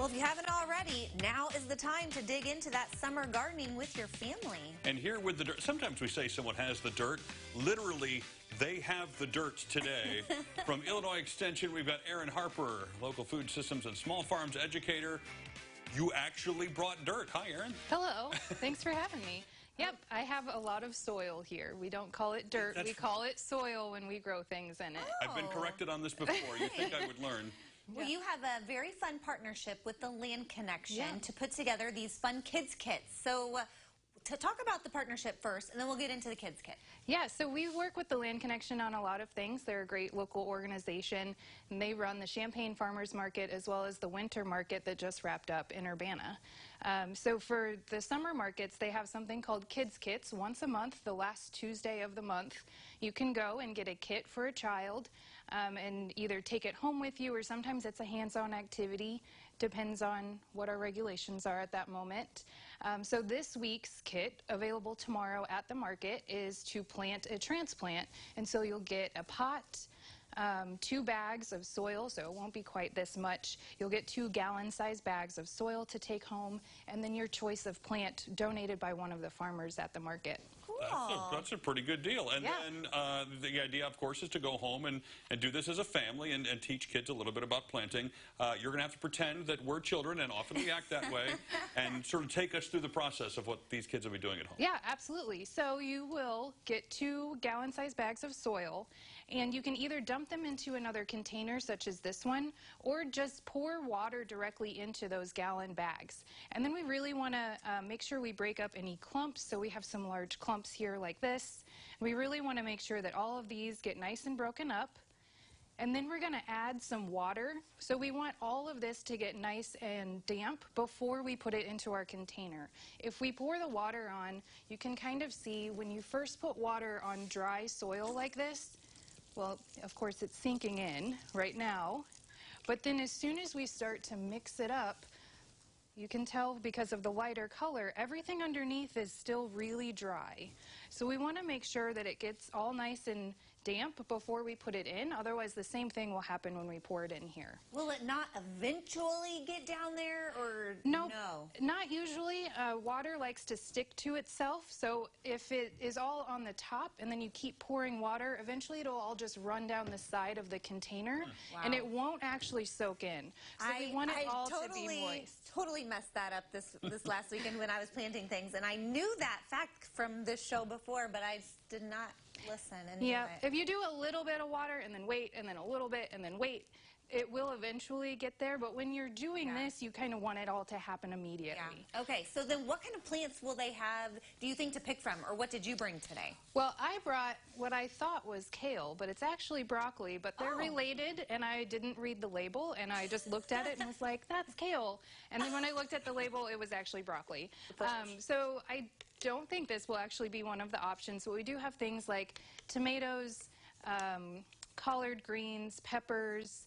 Well, if you haven't already, now is the time to dig into that summer gardening with your family. And here with the dirt, sometimes we say someone has the dirt. Literally, they have the dirt today. From Illinois Extension, we've got Erin Harper, local food systems and small farms educator. You actually brought dirt. Hi, Erin. Hello. Thanks for having me. Yep, I have a lot of soil here. We don't call it dirt. We call it soil when we grow things in it. I've been corrected on this before. You think I would learn. Well, you have a very fun partnership with the Land Connection to put together these fun kids kits. So to talk about the partnership first, and then we'll get into the kids kit. Yeah, so we work with the Land Connection on a lot of things. They're a great local organization, and they run the Champaign Farmers Market as well as the winter market that just wrapped up in Urbana. So for the summer markets, they have something called kids kits once a month, the last Tuesday of the month. You can go and get a kit for a child and either take it home with you, or sometimes it's a hands-on activity. Depends on what our regulations are at that moment. So this week's kit, available tomorrow at the market, is to plant a transplant. And so you'll get a pot, 2 bags of soil, so it won't be quite this much. You'll get 2 gallon-sized bags of soil to take home, and then your choice of plant donated by one of the farmers at the market. Cool. That's a pretty good deal. And then the idea, of course, is to go home and do this as a family and teach kids a little bit about planting. You're going to have to pretend that we're children, and often we act that way, and sort of take us through the process of what these kids will be doing at home. Yeah, absolutely. So you will get 2 gallon-sized bags of soil, and you can either dump them into another container, such as this one, or just pour water directly into those gallon bags. And then we really want to make sure we break up any clumps. So we have some large clumps here like this. We really want to make sure that all of these get nice and broken up. And then we're going to add some water. So we want all of this to get nice and damp before we put it into our container. If we pour the water on, you can kind of see when you first put water on dry soil like this, well, of course, it's sinking in right now. But then as soon as we start to mix it up, you can tell because of the lighter color, everything underneath is still really dry. So we want to make sure that it gets all nice and damp before we put it in. Otherwise, the same thing will happen when we pour it in here. Will it not eventually get down there, or no? Not usually. Water likes to stick to itself. So if it is all on the top and then you keep pouring water, eventually it'll all just run down the side of the container, and it won't actually soak in. So we want it all to be moist. Totally messed that up this last weekend when I was planting things, and I knew that fact from this show before, but I just did not listen. Yeah, if you do a little bit of water and then wait, and then a little bit and then wait, it will eventually get there. But when you're doing this, you kind of want it all to happen immediately. Yeah. Okay, so then what kind of plants will they have, do you think, to pick from, or what did you bring today? Well, I brought what I thought was kale, but it's actually broccoli, but they're related, and I didn't read the label, and I just looked at it and was like, that's kale. And then when I looked at the label, it was actually broccoli. So I don't think this will actually be one of the options, but we do have things like tomatoes, collard greens, peppers,